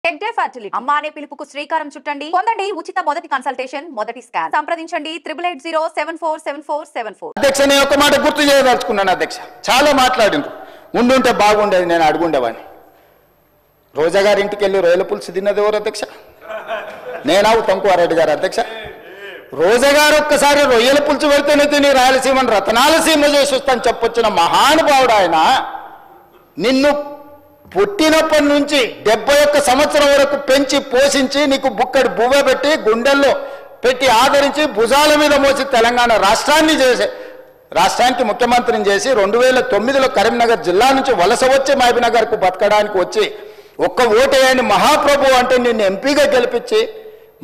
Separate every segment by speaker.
Speaker 1: Tech day fertility అమ్మ అనే పిలుపుకు శ్రీకారం చుట్టండి. పొందండి ఉచిత మొదటి కన్సల్టేషన్, మొదటి స్కాన్. సంప్రదించండి 8880747474.
Speaker 2: అధ్యక్ష, నేను ఒక మాట గుర్తు చేయదలుచుకున్నాను. అధ్యక్ష, చాలా మాట్లాడిండ్రు, ఉండుంటే బాగుండేది, నేను అడుగుండేవాడిని. రోజా గారి ఇంటికి వెళ్ళి రొయ్యల పులుసు తిన్నది ఎవరు అధ్యక్ష? నేనా ఉత్తమ్కుమారెడ్డి గారు అధ్యక్ష? రోజా గారు ఒక్కసారి రొయ్యల పులుసు పెడితేనే తిని రాయలసీమను రతనాలసీమ చేసి వస్తాను చెప్పొచ్చిన మహానుభావుడు ఆయన. నిన్ను పుట్టినప్పటి నుంచి 71 సంవత్సరం వరకు పెంచి పోషించి నీకు బుక్కడి బువ్వ పెట్టి గుండెల్లో పెట్టి ఆదరించి భుజాల మీద మోసి తెలంగాణ రాష్ట్రానికి ముఖ్యమంత్రిని చేసి 2009లో కరీంనగర్ జిల్లా నుంచి వలస వచ్చి మహబూబ్నగర్కు బతకడానికి వచ్చి ఒక్క ఓటేయని మహాప్రభు అంటే నిన్ను ఎంపీగా గెలిపించి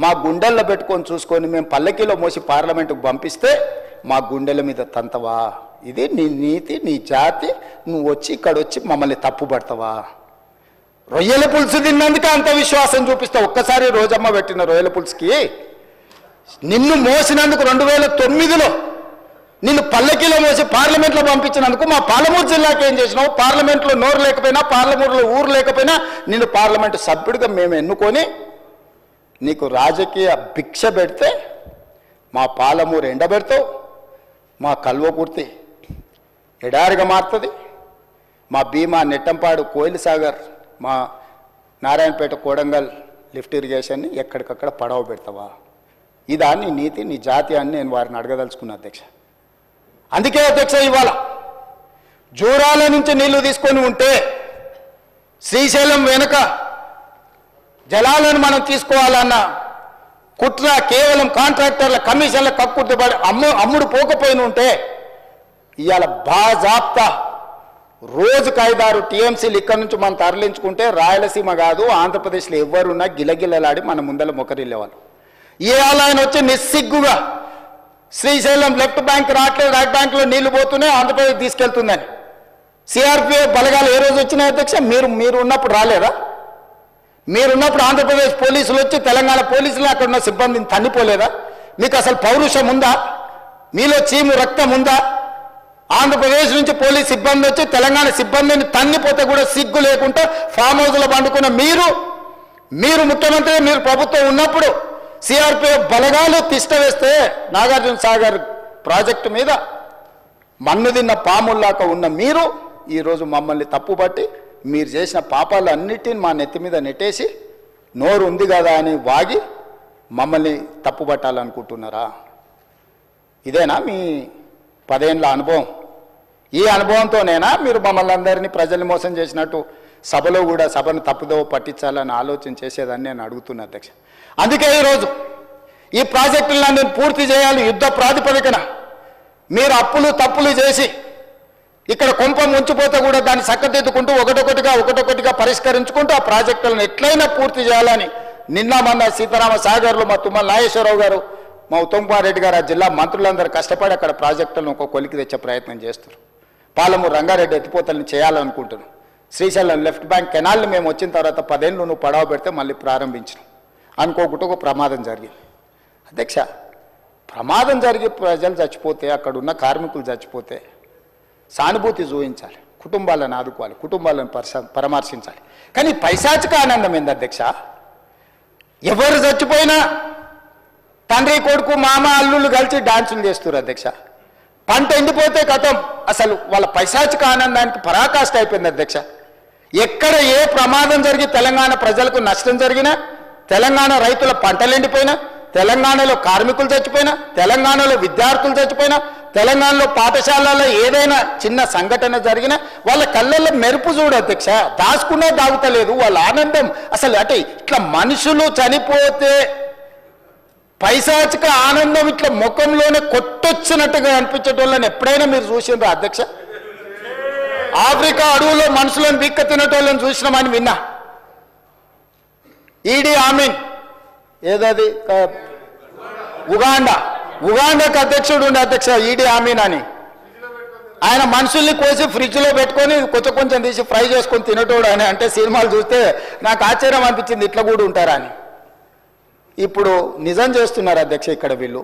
Speaker 2: మా గుండెల్లో పెట్టుకొని చూసుకొని మేము పల్లకీలో మోసి పార్లమెంటుకు పంపిస్తే మా గుండెల మీద తంతవా? ఇది నీ నీతి, నీ జాతి. నువ్వు వచ్చి ఇక్కడ వచ్చి మమ్మల్ని తప్పుపడతావా? రొయ్యల పులుసు తిన్నందుకే అంత విశ్వాసం చూపిస్తావు. ఒక్కసారి రోజమ్మ పెట్టిన రొయ్యల పులుసుకి నిన్ను మోసినందుకు 2009లో నిన్ను పల్లకీలో మోసి పార్లమెంట్లో పంపించినందుకు మా పాలమూరు జిల్లాకి ఏం చేసినావు? పార్లమెంట్లో నోరు లేకపోయినా, పార్లమూరులో ఊరు లేకపోయినా నిన్ను పార్లమెంటు సభ్యుడిగా మేము ఎన్నుకొని నీకు రాజకీయ భిక్ష పెడితే మా పాలమూరు ఎండబెడతావు, మా కల్వకుర్తి ఎడారిగా మారుతుంది, మా భీమా నెట్టంపాడు కోయిల్ సాగర్, మా నారాయణపేట కోడంగల్ లిఫ్ట్ ఇరిగేషన్ని ఎక్కడికక్కడ పడవ పెడతావా? ఇదా నీ నీతి, నీ జాతి అని నేను వారిని అడగదలుచుకున్నా అధ్యక్ష. అందుకే అధ్యక్ష, ఇవాళ జూరాల నుంచి నీళ్లు తీసుకొని ఉంటే శ్రీశైలం వెనుక జలాలను మనం తీసుకోవాలన్న కుట్ర కేవలం కాంట్రాక్టర్ల కమిషన్ల కక్కుర్తిపడి అమ్ముడు పోకపోయిన ఉంటే ఇవాళ బాజాప్తా రోజుకు 5-6 టీఎంసీలు ఇక్కడ నుంచి మనం తరలించుకుంటే రాయలసీమ కాదు ఆంధ్రప్రదేశ్లో ఎవరున్నా గిలగిలలాడి మన ముందర మొకరిల్లేవాళ్ళు. ఇవాళ ఆయన వచ్చి నిస్సిగ్గుగా శ్రీశైలం లెఫ్ట్ బ్యాంక్ రావట్లేదు, రైట్ బ్యాంక్లో నీళ్లు పోతూనే ఆంధ్రప్రదేశ్ తీసుకెళ్తుందని సిఆర్పిఎఫ్ బలగాలు ఏ రోజు వచ్చినాయి అధ్యక్ష? మీరు ఉన్నప్పుడు రాలేదా? మీరున్నప్పుడు ఆంధ్రప్రదేశ్ పోలీసులు వచ్చి తెలంగాణ పోలీసులు అక్కడ ఉన్న సిబ్బందిని తన్నిపోలేదా? మీకు అసలు పౌరుషం ఉందా? మీలో చీము రక్తం ఉందా? ఆంధ్రప్రదేశ్ నుంచి పోలీస్ సిబ్బంది వచ్చి తెలంగాణ సిబ్బందిని తన్నిపోతే కూడా సిగ్గు లేకుండా ఫామ్ హౌస్లో పండుకున్న మీరు ముఖ్యమంత్రి, మీరు ప్రభుత్వం ఉన్నప్పుడు సిఆర్పిఎఫ్ బలగాలు తిష్ట వేస్తే నాగార్జున సాగర్ ప్రాజెక్టు మీద మన్ను తిన్న పాముల్లాక ఉన్న మీరు ఈరోజు మమ్మల్ని తప్పుపట్టి మీరు చేసిన పాపాలు అన్నిటిని మా నెత్తి మీద నెట్టేసి నోరు ఉంది కదా అని వాగి మమ్మల్ని తప్పుపట్టాలనుకుంటున్నారా? ఇదేనా మీ 10 ఏళ్ల అనుభవం? ఈ అనుభవంతోనేనా మీరు మమ్మల్ని అందరినీ ప్రజల్ని మోసం చేసినట్టు సభలో కూడా సభను తప్పుదోవ పట్టించాలని ఆలోచన చేసేదని నేను అడుగుతున్నా అధ్యక్ష. అందుకే ఈరోజు ఈ ప్రాజెక్టులను పూర్తి చేయాలి యుద్ధ ప్రాతిపదికన. మీరు అప్పులు తప్పులు చేసి ఇక్కడ కొంపం ఉంచిపోతే కూడా దాన్ని చక్కదిద్దుకుంటూ ఒకటొకటిగా పరిష్కరించుకుంటూ ఆ ప్రాజెక్టులను ఎట్లయినా పూర్తి చేయాలని నిన్న మొన్న సీతారామ సాగర్లో మా తుమ్మల నాగేశ్వరరావు గారు, మా ఉత్తమ్కుమారెడ్డి గారు, ఆ జిల్లా మంత్రులందరూ కష్టపడి అక్కడ ప్రాజెక్టులను ఒక కొలికి తెచ్చే ప్రయత్నం చేస్తారు. పాలమూరు రంగారెడ్డి ఎత్తిపోతలను చేయాలనుకుంటున్నాం. శ్రీశైలం లెఫ్ట్ బ్యాంక్ కెనాల్ని మేము వచ్చిన తర్వాత 10 ఏళ్ళు నువ్వు పడవ పెడితే మళ్ళీ ప్రారంభించినాం. అనుకోకుండా ఒక ప్రమాదం జరిగింది అధ్యక్ష. ప్రమాదం జరిగి ప్రజలు చచ్చిపోతే, అక్కడ ఉన్న కార్మికులు చచ్చిపోతే సానుభూతి చూపించాలి, కుటుంబాలను ఆదుకోవాలి, కుటుంబాలను పరామర్శించాలి. కానీ పైశాచిక ఆనందం ఏంది అధ్యక్ష? ఎవరు చచ్చిపోయినా తండ్రి కొడుకు మామ అల్లుళ్ళు కలిసి డాన్సులు చేస్తారు అధ్యక్ష. పంట ఎండిపోతే కథం, అసలు వాళ్ళ పైశాచిక ఆనందానికి పరాకాష్ట అయిపోయింది అధ్యక్ష. ఎక్కడ ఏ ప్రమాదం జరిగి తెలంగాణ ప్రజలకు నష్టం జరిగినా, తెలంగాణ రైతుల పంటలు ఎండిపోయినా, తెలంగాణలో కార్మికులు చచ్చిపోయినా, తెలంగాణలో విద్యార్థులు చచ్చిపోయినా, తెలంగాణలో పాఠశాలలో ఏదైనా చిన్న సంఘటన జరిగినా వాళ్ళ కళ్ళల్లో మెరుపు చూడు అధ్యక్ష. దాచుకునే దాగుతలేదు వాళ్ళ ఆనందం. అసలు అంటే ఇట్లా మనుషులు చనిపోతే పైశాచిక ఆనందం ఇట్లా ముఖంలోనే కొట్టొచ్చినట్టుగా అనిపించేటోళ్ళని ఎప్పుడైనా మీరు చూసిండ్రా అధ్యక్ష? ఆఫ్రికా అడవుల్లో మనుషులను బిక్క తినేటోళ్ళని చూసినామని విన్నా. ఈడీ ఆమీన్ ఏదది ఉగాండాకు అధ్యక్షుడు ఉండే అధ్యక్ష ఈడీ ఆమీన్ అని. ఆయన మనుషుల్ని కోసి ఫ్రిడ్జ్లో పెట్టుకొని కొంచెం తీసి ఫ్రై చేసుకొని తినేటోడు అని అంటే సినిమాలు చూస్తే నాకు ఆశ్చర్యం అనిపించింది, ఇట్లా కూడా ఉంటారా అని. ఇప్పుడు నిజం చేస్తున్నారు అధ్యక్ష. ఇక్కడ వీళ్ళు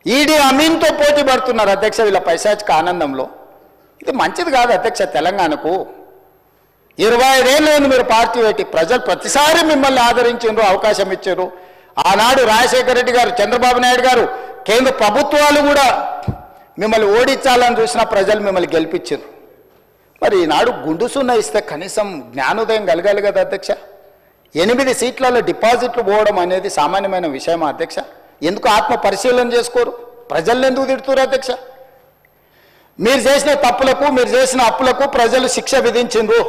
Speaker 2: ఈడీ అమీన్తో పోటీ పడుతున్నారు అధ్యక్ష వీళ్ళ పైశాచిక ఆనందంలో. ఇది మంచిది కాదు అధ్యక్ష తెలంగాణకు. 25 ఏళ్ళు మీరు పార్టీ పెట్టి ప్రజలు ప్రతిసారి మిమ్మల్ని ఆదరించారు, అవకాశం ఇచ్చారు. ఆనాడు రాజశేఖర రెడ్డి గారు, చంద్రబాబు నాయుడు గారు, కేంద్ర ప్రభుత్వాలు కూడా మిమ్మల్ని ఓడించాలని చూసిన ప్రజలు మిమ్మల్ని గెలిపించారు. మరి ఈనాడు గుండు సున్నా ఇస్తే కనీసం జ్ఞానోదయం కలగాలి కదా అధ్యక్ష. 8 సీట్లలో డిపాజిట్లు పోవడం అనేది సామాన్యమైన విషయమా అధ్యక్ష? ఎందుకు ఆత్మ పరిశీలన చేసుకోరు? ప్రజల్ని ఎందుకు తిడుతున్నారు అధ్యక్ష? మీరు చేసిన తప్పులకు, మీరు చేసిన అప్పులకు ప్రజలు శిక్ష విధించిండ్రు.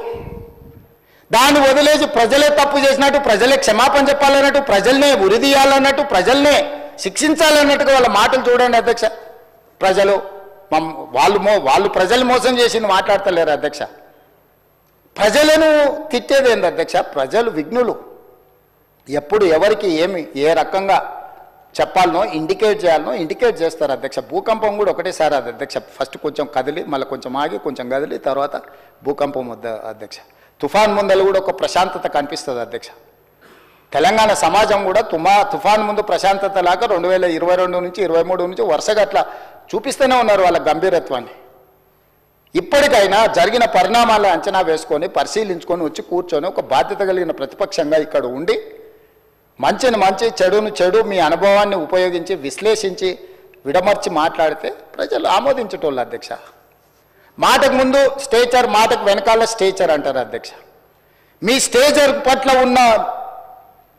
Speaker 2: దాన్ని వదిలేసి ప్రజలే తప్పు చేసినట్టు, ప్రజలే క్షమాపణ చెప్పాలన్నట్టు, ప్రజల్నే ఉరిదీయాలన్నట్టు, ప్రజల్నే శిక్షించాలన్నట్టుగా వాళ్ళ మాటలు చూడండి అధ్యక్ష. ప్రజలు వాళ్ళు ప్రజలు మోసం చేసింది మాట్లాడతలేరు అధ్యక్ష. ప్రజలను తిట్టేది ఏంది అధ్యక్ష? ప్రజలు విఘ్నులు. ఎప్పుడు ఎవరికి ఏమి ఏ రకంగా చెప్పాలనో ఇండికేట్ చేయాలనో ఇండికేట్ చేస్తారు అధ్యక్ష. భూకంపం కూడా ఒకటేసారి అది అధ్యక్ష. ఫస్ట్ కొంచెం కదిలి, మళ్ళీ కొంచెం ఆగి, కొంచెం కదిలి, తర్వాత భూకంపం అధ్యక్ష. తుఫాన్ ముందలు కూడా ఒక ప్రశాంతత కనిపిస్తుంది అధ్యక్ష. తెలంగాణ సమాజం కూడా తుఫాన్ ముందు ప్రశాంతత లాగా 2022 నుంచి 23 నుంచి వరుసగా అట్లా చూపిస్తూనే ఉన్నారు వాళ్ళ గంభీరత్వాన్ని. ఇప్పటికైనా జరిగిన పరిణామాల అంచనా వేసుకొని, పరిశీలించుకొని వచ్చి కూర్చొని ఒక బాధ్యత కలిగిన ప్రతిపక్షంగా ఇక్కడ ఉండి మంచిని మంచి, చెడును చెడు, మీ అనుభవాన్ని ఉపయోగించి విశ్లేషించి విడమర్చి మాట్లాడితే ప్రజలు ఆమోదించేటోళ్ళు అధ్యక్ష. మాటకు ముందు స్టేచర్, మాటకు వెనకాల స్టేచర్ అంటారు అధ్యక్ష. మీ స్టేచర్ పట్ల ఉన్న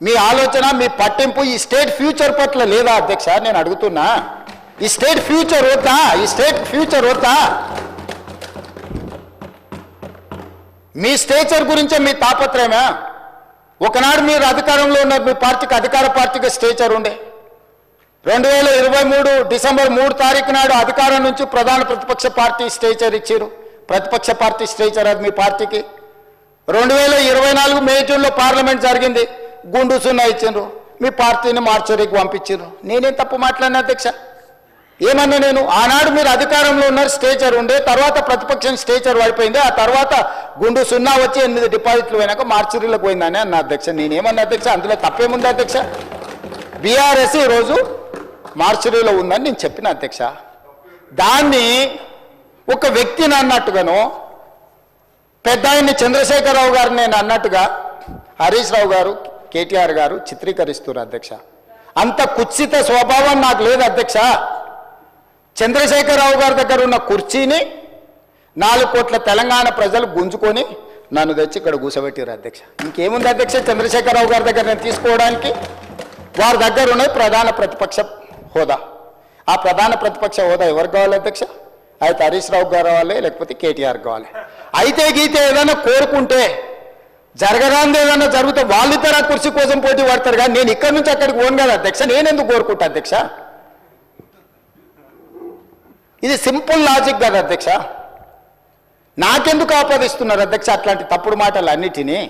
Speaker 2: మీ ఆలోచన, మీ పట్టింపు ఈ స్టేట్ ఫ్యూచర్ పట్ల లేదా అధ్యక్ష? నేను అడుగుతున్నా, ఈ స్టేట్ ఫ్యూచర్ వద్దా? ఈ స్టేట్ ఫ్యూచర్ వద్దా? మీ స్టేచర్ గురించే మీ తాపత్రయమా? ఒకనాడు మీరు అధికారంలో ఉన్నారు, మీ పార్టీకి అధికార పార్టీగా స్టేచర్ ఉండే. 2023 డిసెంబర్ 3 తారీఖు నాడు అధికారం నుంచి ప్రధాన ప్రతిపక్ష పార్టీ స్టేచర్ ఇచ్చారు. ప్రతిపక్ష పార్టీ స్టేచర్ అది మీ పార్టీకి. 2024 మే జూన్లో పార్లమెంట్ జరిగింది, గుండు సున్నా ఇచ్చిండ్రు, మీ పార్టీని మార్చరీకి పంపించారు. నేనేం తప్పు మాట్లాడినా అధ్యక్ష? ఏమన్నా నేను? ఆనాడు మీరు అధికారంలో ఉన్నారు, స్టేచర్ ఉండే, తర్వాత ప్రతిపక్షం స్టేచర్ పడిపోయింది, ఆ తర్వాత గుండు సున్నా వచ్చి 8 డిపాజిట్లు పోయినాక మార్చరీలకు పోయిందని అన్న అధ్యక్ష. నేనేమన్నా అధ్యక్ష? అందులో తప్పేముంది అధ్యక్ష? బీఆర్ఎస్ ఈరోజు మార్చరీలో ఉందని నేను చెప్పిన అధ్యక్ష. దాన్ని ఒక వ్యక్తిని అన్నట్టుగాను, పెద్ద ఆయన్ని చంద్రశేఖరరావు గారు నేను అన్నట్టుగా హరీష్ రావు గారు, కేటీఆర్ గారు చిత్రీకరిస్తున్నారు అధ్యక్ష. అంత కుత్సిత స్వభావం నాకు లేదు అధ్యక్ష. చంద్రశేఖరరావు గారి దగ్గర ఉన్న కుర్చీని 4 కోట్ల తెలంగాణ ప్రజలు గుంజుకొని నన్ను తెచ్చి ఇక్కడ కూర్చోబెట్టారు అధ్యక్ష. ఇంకేముంది అధ్యక్ష చంద్రశేఖరరావు గారి దగ్గర నేను తీసుకోవడానికి? వారి దగ్గర ఉన్నది ప్రధాన ప్రతిపక్ష హోదా. ఆ ప్రధాన ప్రతిపక్ష హోదా ఎవరికి కావాలి అధ్యక్ష? అయితే హరీష్ రావు గారు కావాలి, లేకపోతే కేటీఆర్ కావాలి. అయితే గీతే ఏదైనా కోరుకుంటే, జరగరాంది ఏదైనా జరిగితే వాళ్ళిద్దరు ఆ కుర్చీ కోసం పోటీ పడతారు. కానీ నేను ఇక్కడి నుంచి అక్కడికి పోను కదా అధ్యక్ష. నేనెందుకు కోరుకుంటా అధ్యక్ష? ఇది సింపుల్ లాజిక్ కదా అధ్యక్ష. నాకెందుకు ఆపాదిస్తున్నారు అధ్యక్ష అట్లాంటి తప్పుడు మాటలు అన్నిటినీ?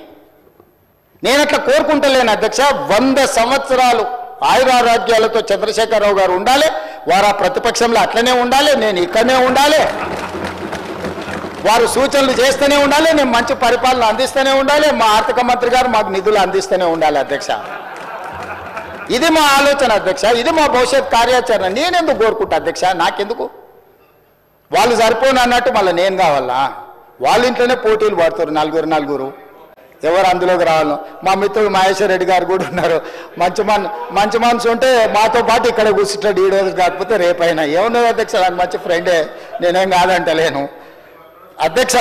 Speaker 2: నేను అట్లా కోరుకుంటలేను అధ్యక్ష. 100 సంవత్సరాలు ఆయురారోగ్యాలతో చంద్రశేఖరరావు గారు ఉండాలి, వారు ఆ ప్రతిపక్షంలో అట్లనే ఉండాలి, నేను ఇక్కడనే ఉండాలి, వారు సూచనలు చేస్తూనే ఉండాలి, నేను మంచి పరిపాలన అందిస్తూనే ఉండాలి, మా ఆర్థిక మంత్రి గారు మాకు నిధులు అందిస్తూనే ఉండాలి అధ్యక్ష. ఇది మా ఆలోచన అధ్యక్ష, ఇది మా భవిష్యత్ కార్యాచరణ. నేనెందుకు కోరుకుంటా అధ్యక్ష? నాకెందుకు? వాళ్ళు సరిపోను అన్నట్టు మళ్ళీ నేను కావాలా? వాళ్ళ ఇంట్లోనే పోటీలు పడుతారు నలుగురు, ఎవరు అందులోకి రావాలను. మా మిత్రుడు మహేశ్వర్ రెడ్డి గారు కూడా ఉన్నారు. మంచి మనసు ఉంటే మాతో పాటు ఇక్కడ కూర్చుంటాడు, ఈ రోజు కాకపోతే రేపైనా. ఏమున్నది అధ్యక్ష? నాకు మంచి ఫ్రెండే, నేనేం కాదంటలేను అధ్యక్ష.